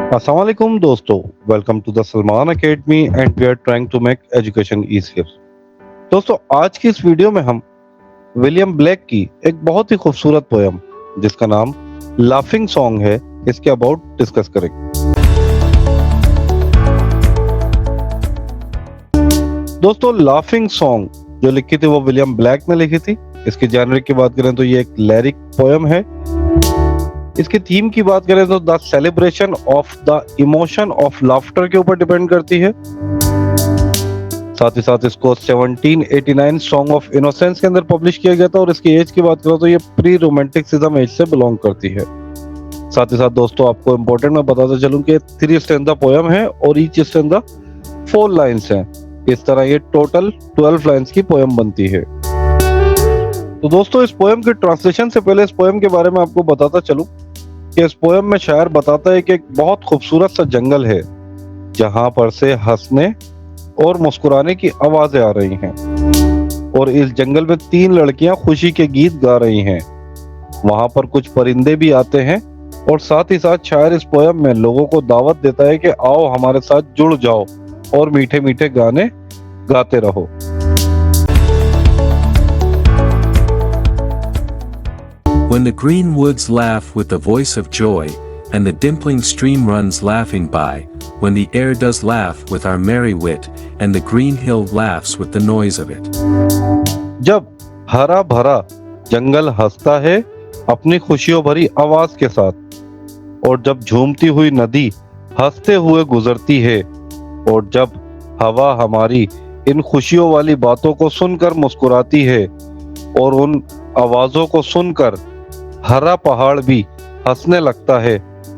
अस्सलाम वालेकुम दोस्तों, welcome to the Salman Academy and we are trying to make education easier. दोस्तों, आज की इस वीडियो में हम विलियम ब्लेक की एक बहुत ही खूबसूरत पोयम जिसका नाम लाफिंग सॉन्ग है, इसके अबाउट डिस्कस करेंगे। दोस्तों, लाफिंग सॉन्ग जो लिखी थी वो विलियम ब्लेक ने लिखी थी। इसकी जेनरिक की बात करें तो ये एक लिरिक पोयम है। इसकी थीम की बात करें तो the celebration of the emotion of laughter के ऊपर डिपेंड करती है। साथ ही साथ इसको 1789 सॉन्ग ऑफ इनोसेंस के अंदर पब्लिश किया गया था और इसकी एज की बात करें तो ये प्री रोमांटिसिज्म एज से बिलोंग करती है। साथ ही साथ दोस्तों, आपको इम्पोर्टेंट मैं बताता चलूं कि 3 स्टैंजा पोयम है और ईच स्टैंजा 4 लाइन्स हैं। इस तरह ये टोटल 12 लाइन्स की पोयम बनती है। तो दोस्तों, इस पोयम की ट्रांसलेशन से पहले इस पोयम के बारे में आपको बताता चलूं कि इस पोयम में शायर बताता है कि एक बहुत खूबसूरत सा जंगल है जहां पर से हंसने और मुस्कुराने की आवाजें आ रही हैं और इस जंगल में 3 लड़कियां खुशी के गीत गा रही हैं। वहां पर कुछ परिंदे भी आते हैं और साथ ही साथ शायर इस पोयम में लोगों को दावत देता है कि आओ हमारे साथ जुड़ जाओ और मीठे मीठे गाने गाते रहो। When the green woods laugh with the voice of joy, and the dimpling stream runs laughing by, when the air does laugh with our merry wit, and the green hill laughs with the noise of it. जब हरा भरा जंगल हंसता है अपनी खुशियों भरी आवाज के साथ, और जब झूमती हुई नदी हंसते हुए गुजरती है, और जब हवा हमारी इन खुशियों वाली बातों को सुनकर मुस्कुराती है, और उन आवाजों को सुनकर हरा पहाड़ भी हंसने लगता है,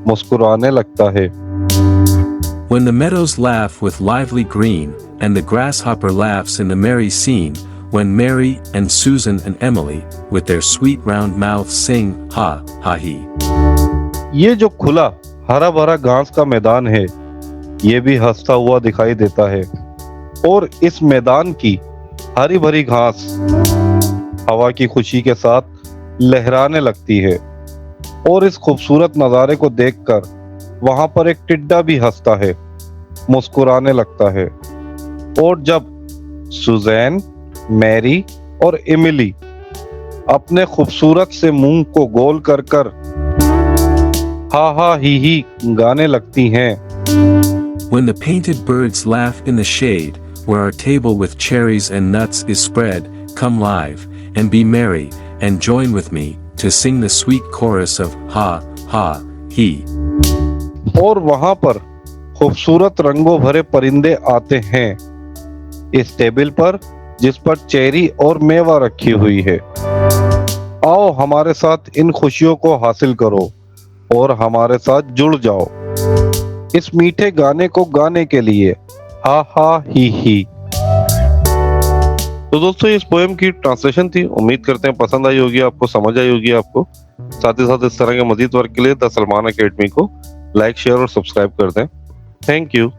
मुस्कुराने लगता है। When the meadows laugh with lively green, and the grasshopper laughs in the merry scene, when Mary and Susan and Emily, with their sweet round mouths sing, ha, ha, he. ये जो खुला हरा भरा घास का मैदान है, ये भी हंसता हुआ दिखाई देता है, और इस मैदान की हरी भरी घास हवा की खुशी के साथ लहराने लगती है, और इस खूबसूरत नज़ारे को देखकर वहां पर एक टिड्डा भी हंसता है, मुस्कुराने लगता है। और जब सुजैन, मैरी और एमिली अपने खूबसूरत से मुंह को गोल कर कर हा हा ही गाने लगती हैं। When the painted birds laugh in the shade, where our table with cherries and nuts is spread, come live, and be merry, and join with me, to sing the sweet chorus of ha, ha, he. और वहां पर खूबसूरत रंगों भरे परिंदे आते हैं इस टेबल पर जिस पर चेरी और मेवा रखी हुई है। आओ हमारे साथ इन खुशियों को हासिल करो और हमारे साथ जुड़ जाओ इस मीठे गाने को गाने के लिए, हा हा ही। तो दोस्तों, इस पोएम की ट्रांसलेशन थी। उम्मीद करते हैं पसंद आई होगी आपको, समझ आई होगी आपको। साथ ही साथ इस तरह के मजीद वर्क के लिए द सलमान अकेडमी को लाइक, शेयर और सब्सक्राइब कर दें। Thank you.